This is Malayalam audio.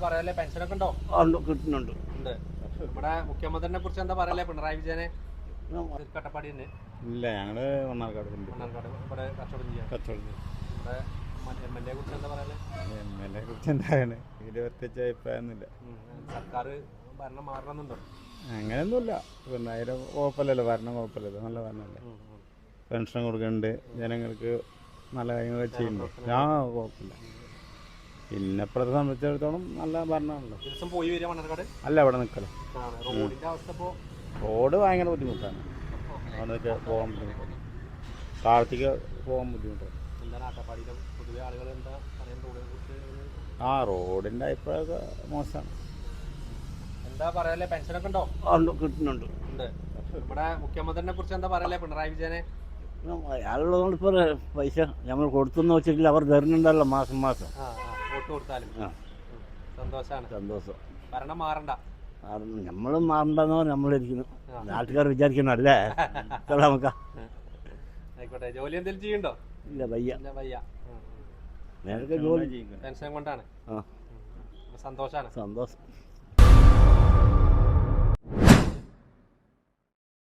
പറയല്ലേ, പെൻഷനൊക്കെ ഉണ്ടോ? കിട്ടുന്നുണ്ട്. ഉണ്ട്. നമ്മുടെ മുഖ്യമന്ത്രിനെ കുറിച്ച് എന്താ പറയല്ലേ, പിണറായി വിജയനെ? കട്ടപ്പാടി തന്നെ. ഇല്ല, ഞങ്ങള് മണ്ണാർക്കാട് മണ്ണാർക്കാട് ഇവിടെ കച്ചവടം ചെയ്യാം. ഇവിടെ MLA കുറിച്ച് എന്താ പറയല്ലേ? MLA കുറിച്ച് എന്താണ് ഇതിൽ പ്രത്യേകിച്ച് അഭിപ്രായമൊന്നുമില്ല. സർക്കാർ ഭരണം മാറണമെന്നുണ്ടോ? അങ്ങനെയൊന്നുമില്ല. പിന്നെ അതിന് കുഴപ്പമില്ലല്ലോ, ഭരണം കുഴപ്പമില്ലല്ലോ, നല്ല ഭരണമല്ലേ. പെൻഷൻ കൊടുക്കുന്നുണ്ട്, ജനങ്ങൾക്ക് നല്ല കാര്യങ്ങളൊക്കെ ചെയ്യുന്നുണ്ട്. കുഴപ്പമില്ല. പിന്നെ ഇപ്പോഴത്തെ സംബന്ധിച്ചിടത്തോളം നല്ല ഭരണമാണല്ലോ. ദിവസം പോയി വരിക മണ്ണാർക്കാട്? അല്ല, ഇവിടെ നിൽക്കലോ. റോഡിന്റെ അവസ്ഥ ഇപ്പോൾ റോഡ് ഭയങ്കര ബുദ്ധിമുട്ടാണ്. അവിടേക്ക് പോകാൻ ബുദ്ധിമുട്ടാണ്. താഴത്തേക്ക് പോകാൻ ബുദ്ധിമുട്ടാണ്. എന്താണ് അട്ടപ്പാടിയിലെ പൊതുവെ ആളുകൾ എന്താ പറയാൻ റോഡിനെ കുറിച്ച്? റോഡിൻ്റെ അഭിപ്രായമൊക്കെ മോശമാണ്. എന്താ പറയല്ലേ, പെൻഷനൊക്കെ ഉണ്ടോ? കിട്ടുന്നുണ്ട്. ഉണ്ട്. നമ്മുടെ മുഖ്യമന്ത്രിനെ കുറിച്ച് എന്താ പറയല്ലേ, പിണറായി വിജയനെ? അയാളുള്ളതുകൊണ്ട് ഇപ്പോൾ പൈസ നമ്മൾ കൊടുത്തെന്ന് വെച്ചിട്ടില്ല, അവർ തരുന്നുണ്ടല്ലോ മാസം മാസം. വോട്ട് കൊടുത്താലും സന്തോഷമാണ്. സന്തോഷം. ഭരണം മാറണ്ട. നമ്മളും മാറണ്ടെന്നോ നമ്മളിരിക്കുന്നു. നാട്ടുകാർ വിചാരിക്കുന്നല്ലേ നമുക്ക്. ആയിക്കോട്ടെ. ജോലി എന്തെങ്കിലും ചെയ്യണ്ടോ? ഇല്ല, വയ്യ. നേരത്തെ ജോലി പെൻഷൻ കൊണ്ടാണ്. സന്തോഷമാണ്. സന്തോഷം.